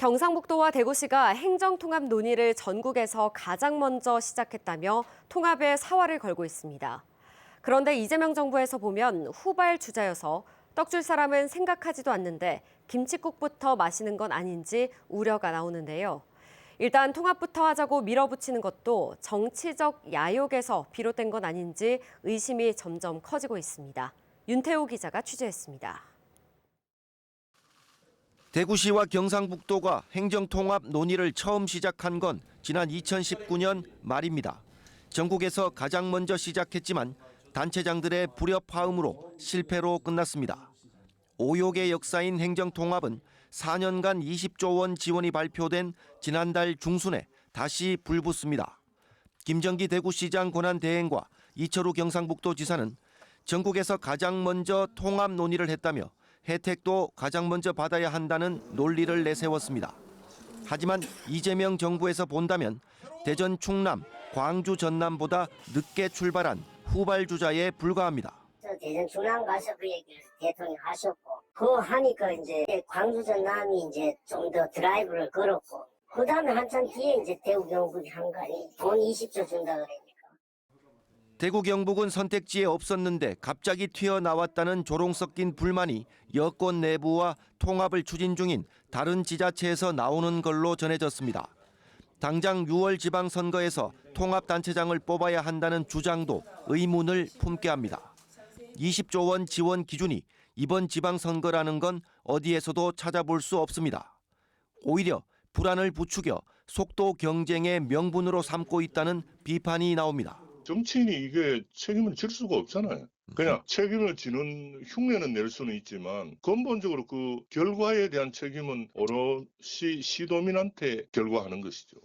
경상북도와 대구시가 행정통합 논의를 전국에서 가장 먼저 시작했다며 통합에 사활을 걸고 있습니다. 그런데 이재명 정부에서 보면 후발주자여서 떡줄 사람은 생각하지도 않는데 김칫국부터 마시는 건 아닌지 우려가 나오는데요. 일단 통합부터 하자고 밀어붙이는 것도 정치적 야욕에서 비롯된 건 아닌지 의심이 점점 커지고 있습니다. 윤태호 기자가 취재했습니다. 대구시와 경상북도가 행정통합 논의를 처음 시작한 건 지난 2019년 말입니다. 전국에서 가장 먼저 시작했지만 단체장들의 불협화음으로 실패로 끝났습니다. 5역의 역사인 행정통합은 4년간 20조 원 지원이 발표된 지난달 중순에 다시 불붙습니다. 김정기 대구시장 권한대행과 이철우 경상북도지사는 전국에서 가장 먼저 통합 논의를 했다며 혜택도 가장 먼저 받아야 한다는 논리를 내세웠습니다. 하지만 이재명 정부에서 본다면 대전, 충남, 광주, 전남보다 늦게 출발한 후발주자에 불과합니다. 대전, 충남 가서 그 얘기를 대통령이 하셨고, 그거 하니까 이제 광주, 전남이 이제 좀 더 드라이브를 걸었고, 그 다음에 한참 뒤에 이제 대구, 경북이 한 거 아니, 돈 20조 준다 그러니까. 대구, 경북은 선택지에 없었는데 갑자기 튀어나왔다는 조롱 섞인 불만이 여권 내부와 통합을 추진 중인 다른 지자체에서 나오는 걸로 전해졌습니다. 당장 6월 지방선거에서 통합단체장을 뽑아야 한다는 주장도 의문을 품게 합니다. 20조 원 지원 기준이 이번 지방선거라는 건 어디에서도 찾아볼 수 없습니다. 오히려 불안을 부추겨 속도 경쟁의 명분으로 삼고 있다는 비판이 나옵니다. 정치인이 이게 책임을 질 수가 없잖아요. 그냥 책임을 지는 흉내는 낼 수는 있지만 근본적으로 그 결과에 대한 책임은 오롯이 시도민한테 결과하는 것이죠.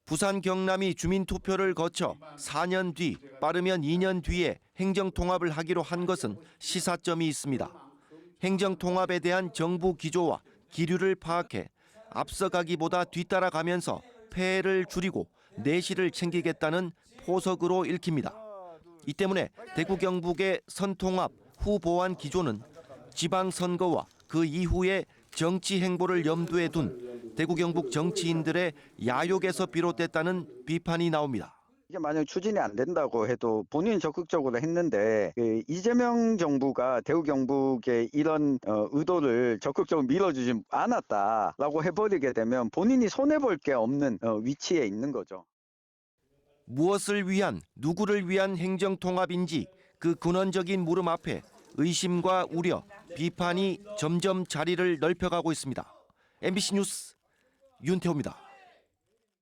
부산, 경남이 주민투표를 거쳐 4년 뒤, 빠르면 2년 뒤에 행정통합을 하기로 한 것은 시사점이 있습니다. 행정통합에 대한 정부 기조와 기류를 파악해 앞서가기보다 뒤따라가면서 폐해를 줄이고 내실을 챙기겠다는 포석으로 읽힙니다. 이 때문에 대구, 경북의 선통합, 후보완 기조는 지방선거와 그 이후의 정치 행보를 염두에 둔 대구, 경북 정치인들의 야욕에서 비롯됐다는 비판이 나옵니다. 이게 만약 추진이 안 된다고 해도 본인이 적극적으로 했는데 이재명 정부가 대구, 경북의 이런 의도를 적극적으로 밀어주지 않았다라고 해버리게 되면 본인이 손해볼 게 없는 위치에 있는 거죠. 무엇을 위한, 누구를 위한 행정통합인지 그 근원적인 물음 앞에 의심과 우려, 비판이 점점 자리를 넓혀가고 있습니다. MBC 뉴스 윤태호입니다.